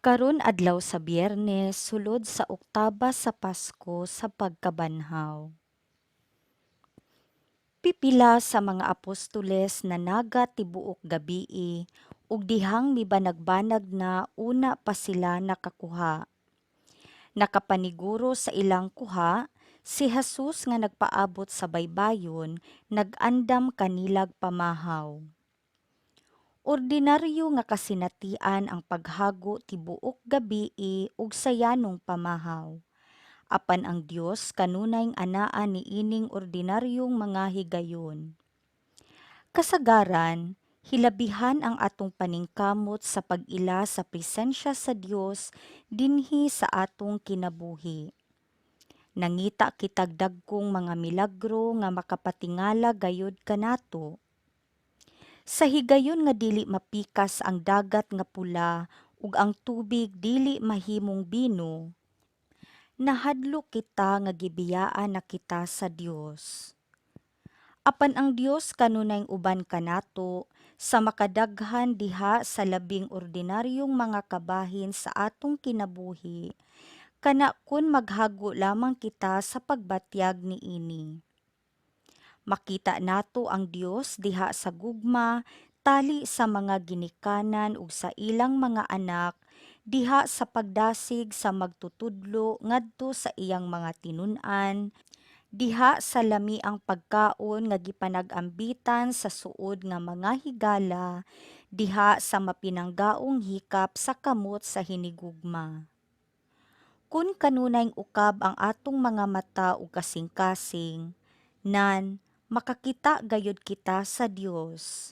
Karon adlaw sa Biyernes, sulod sa oktaba sa Pasko sa pagkabanhaw. Pipila sa mga apostoles na naga tibuok gabii, ug dihang mibanag-banag na una pa sila nakakuha. Nakapaniguro sa ilang kuha, si Jesus nga nagpaabot sa baybayon, nag-andam kanilag pamahaw. Ordinaryo nga kasinatian ang paghago tibuok gabii ug sayanong pamahaw. Apan ang Dios kanunay anaa niining ordinaryong mga higayon. Kasagaran, hilabihan ang atong paningkamot sa pag-ila sa presensya sa Dios dinhi sa atong kinabuhi. Nangita kitag dagkong mga milagro nga makapatingala gayud kanato. Sa higayon nga dili mapikas ang dagat nga pula ug ang tubig dili mahimong bino, nahadlok kita nga gibiyaan na kita sa Dios. Apan ang Dios kanunay uban kanato sa makadaghan diha sa labing ordinaryong mga kabahin sa atong kinabuhi, kana kun maghago lamang kita sa pagbatyag niini. Makita nato ang Dios diha sa gugma tali sa mga ginikanan ug sa ilang mga anak diha sa pagdasig sa magtutudlo ngadto sa iyang mga tinun-an, diha sa lami ang pagkaon nga gipanag-ambitan sa suod nga mga higala, diha sa mapinanggaong hikap sa kamot sa hinigugma. Kun kanunay ukab ang atong mga mata ug kasing-kasing, nan makakita gayud kita sa Dios.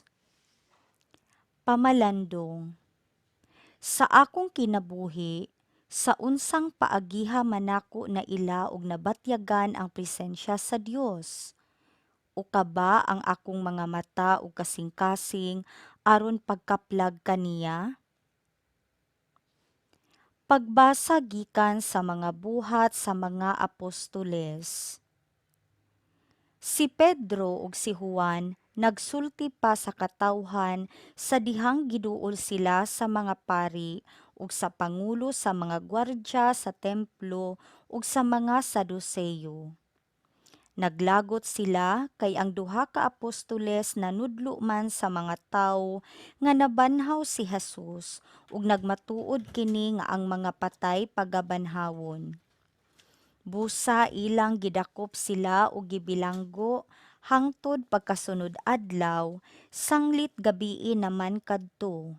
Pamalandong. Sa akong kinabuhi, sa unsang paagiha manako na ila og nabatyagan ang presensya sa Dios. O kaba ang akong mga mata ug kasing-kasing aron pagkaplag kaniya? Pagbasa gikan sa mga buhat sa mga apostoles. Si Pedro ug si Juan nagsulti pa sa katawhan sa dihang giduol sila sa mga pari ug sa pangulo sa mga gwardya sa templo ug sa mga Saduseyo. Naglagot sila kay ang duha ka apostoles nanudlo man sa mga tawo nga nabanhaw si Jesus ug nagmatuod kini nga ang mga patay pagabanhawon. Busa ilang gidakop sila og gibilanggo hangtod pagkasunod adlaw, sanglit gabii naman kadto.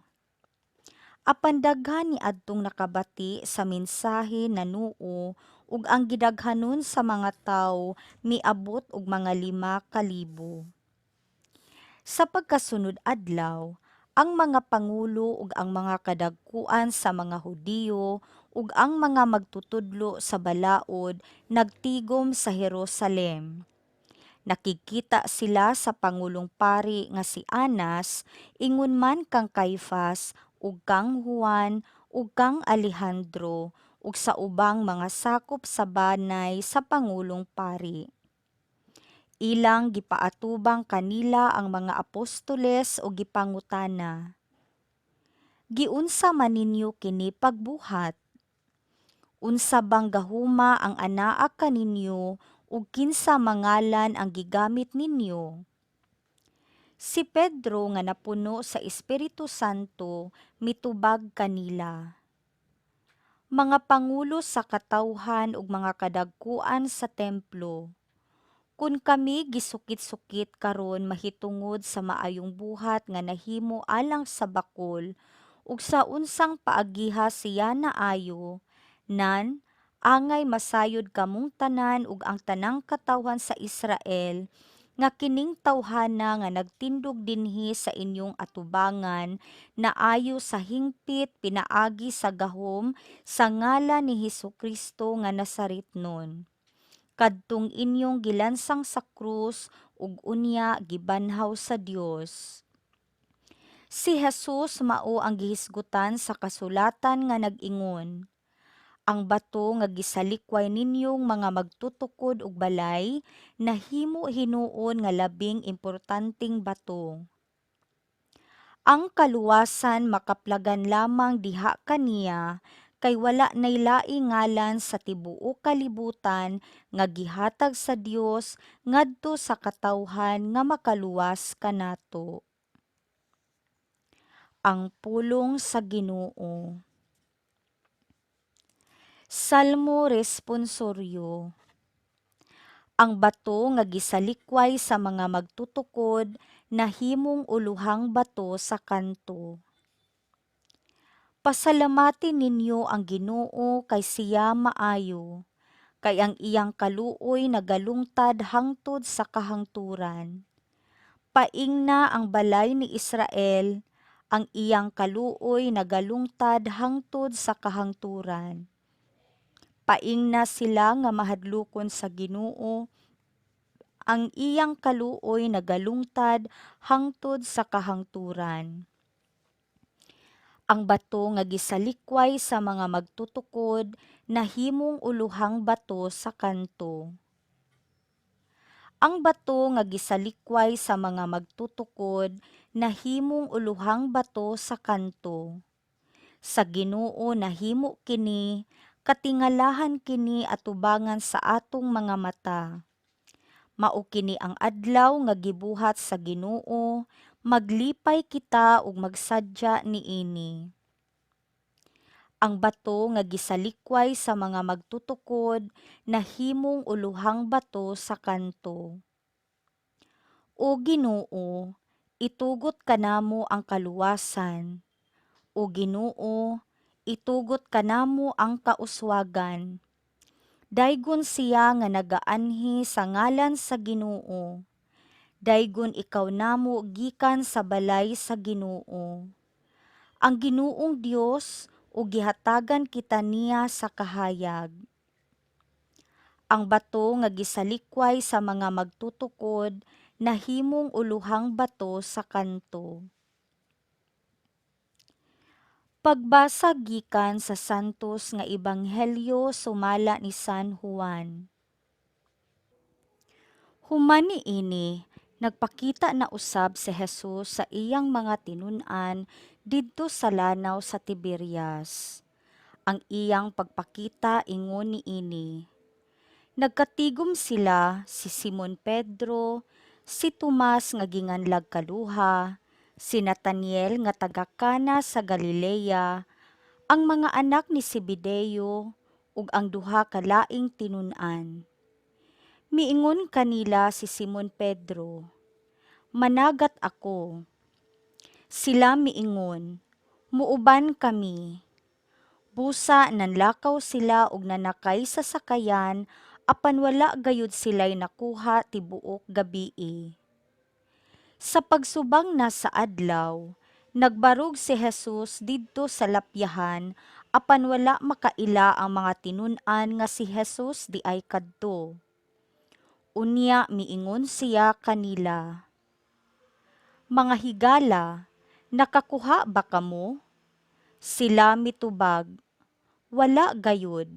Apan daghan ni adtong nakabati sa mensahe nanuo ug ang gidaghanon sa mga tawo miabot og mga 5,000. Sa pagkasunod adlaw, ang mga pangulo ug ang mga kadagkuan sa mga Hudiyo ug ang mga magtutudlo sa balaod nagtigom sa Jerusalem. Nakikita sila sa pangulong pari nga si Anas, ingon man kang Caifas ug kang Juan ug kang Alejandro ug sa ubang mga sakop sa banay sa pangulong pari. Ilang gipaatubang kanila ang mga apostoles o gipangutana. Giunsa man ninyo kini pagbuhat? Unsa bang gahuma ang anaa kaninyo ug kinsa mangalan ang gigamit ninyo? Si Pedro nga napuno sa Espiritu Santo mitubag kanila. Mga pangulo sa katawhan ug mga kadagkuan sa templo, kun kami gisukit-sukit karon mahitungod sa maayong buhat nga nahimo alang sa bakol ug sa unsang paagiha siya naayo, nan angay masayod kamong tanan ug ang tanang katawhan sa Israel nga kining tawhana nga nagtindog dinhi sa inyong atubangan naayo sa hingpit pinaagi sa gahom sa ngalan ni Hesukristo nga Nazaretnon. Kadtong inyong gilansang sa krus ug unya gibanhaw sa Dios. Si Jesus mao ang gihisgutan sa kasulatan nga nag-ingon, ang bato nga gisalikway ninyong mga magtutukod og balay, nahimo hinuon nga labing importanteng bato. Ang kaluwasan makaplagan lamang diha kaniya, kay wala nay laing ngalan sa tibuok kalibutan nga gihatag sa Dios ngadto sa katawhan nga makaluwas kanato. Ang pulong sa Ginoo. Salmo responsoryo. Ang bato nga gisalikway sa mga magtutukod, nahimong uluhang bato sa kanto. Pasalamatin ninyo ang Ginoo kay siya maayo, kay ang iyang kaluoy nagalungtad hangtod sa kahangturan. Paingna ang balay ni Israel, ang iyang kaluoy nagalungtad hangtod sa kahangturan. Paingna sila nga mahadlokon sa Ginoo, ang iyang kaluoy nagalungtad hangtod sa kahangturan. Ang bato nga gisalikway sa mga magtutukod, nahimong uluhang bato sa kanto. Ang bato nga gisalikway sa mga magtutukod, nahimong uluhang bato sa kanto. Sa Ginoo nahimo kini, katingalahan kini atubangan sa atong mga mata. Mao kini ang adlaw nga gibuhat sa Ginoo, maglipay kita ug magsadya niini. Ang bato nga gisalikway sa mga magtutukod, nahimong uluhang bato sa kanto. O Ginoo, itugot kanamo ang kaluwasan. O Ginoo, itugot kanamo ang kauswagan. Daygon siya nga nagaanhi sa ngalan sa Ginoo. Daygon ikaw namo gikan sa balay sa Ginoo. Ang Ginoong Dios o gihatagan kita niya sa kahayag. Ang bato nga gisalikway sa mga magtutukod, nahimong uluhang bato sa kanto. Pagbasa gikan sa Santos nga Ebanghelyo sumala ni San Juan. Human niini, nagpakita na usab si Jesus sa iyang mga tinun-an didto sa lanaw sa Tiberias. Ang iyang pagpakita ingon niini. Nagkatigom sila si Simon Pedro, si Tomas nga ginganlag kaluha, si Nataniel nga taga Kana sa Galilea, ang mga anak ni Zebedeo, ug ang duha ka laing tinun-an. Miingon kanila si Simon Pedro, "Managat ako." Sila miingon, "Muuban kami." Busa nanlakaw sila og nanakay sa sakayan, apan wala gayud sila'y nakuha tibuok gabii. Sa pagsubang na sa adlaw, nagbarog si Jesus didto sa lapyahan, apan wala makaila ang mga tinun-an nga si Jesus di ay kadto. Unya miingon siya kanila, "Mga higala, nakakuha ba kamo?" Sila mitubag, "Wala gayud."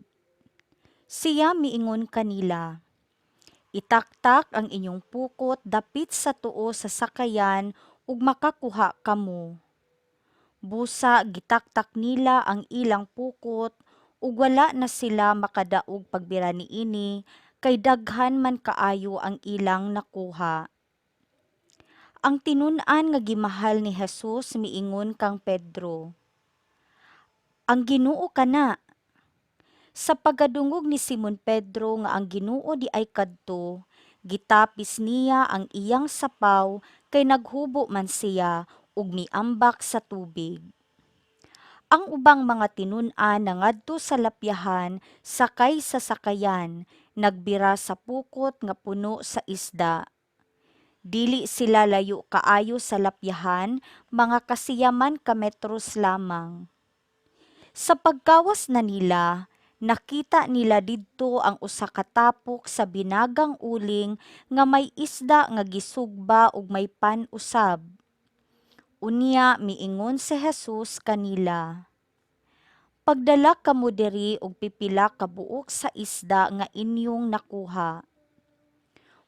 Siya miingon kanila, "Itaktak ang inyong pukot dapit sa tuo sa sakayan ug makakuha kamo." Busa gitaktak nila ang ilang pukot ug wala na sila makadaog pagbira niini, kay daghan man kaayo ang ilang nakuha. Ang tinun-an nga gimahal ni Jesus miingon kang Pedro, "Ang Ginoo kana." Sa pagadungog ni Simon Pedro nga ang Ginoo di ay kadto, gitapis niya ang iyang sapaw kay naghubo man siya ug miambak sa tubig. Ang ubang mga tinun-an nangadto sa lapyahan sakay sa sakayan, nagbira sa pukot nga puno sa isda. Dili sila layo kaayo sa lapyahan, mga kasiyaman ka metros lamang. Sa pagkawas na nila, nakita nila didto ang usa ka tapok sa binagang uling nga may isda nga gisugba ug may pan usab. Unya miingon si Jesus kanila, "Pagdala kamo diri og pipila ka buok sa isda nga inyong nakuha."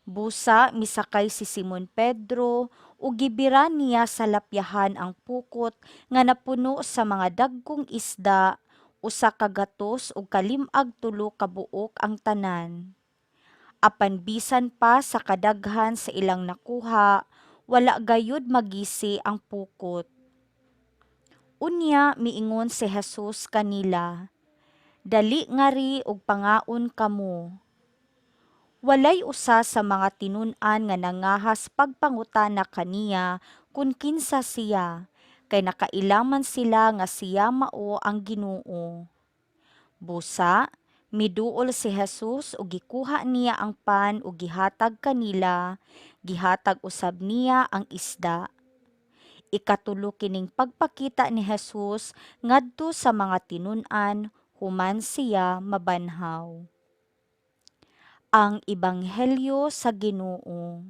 Busa misakay si Simon Pedro ug gibira niya sa lapyahan ang pukot nga napuno sa mga dagkong isda, usa ka gatos ug kalim-ag tulo ka buok ang tanan. Apan bisan pa sa kadaghan sa ilang nakuha, wala gayud magisi ang pukot. Unya miingon si Jesus kanila, "Dali ngari og pangaon kamo." Walay usa sa mga tinun-an nga nangahas pagpangutana kaniya kung kinsa siya, kay nakailaman sila nga siya mao ang Ginoo. Busa, miduol si Jesus ug gikuha niya ang pan ug gihatag kanila, gihatag usab niya ang isda. Ikatulo kining pagpakita ni Jesus ngadto sa mga tinun-an human siya mabanhaw. Ang Ebanghelyo sa Ginoo.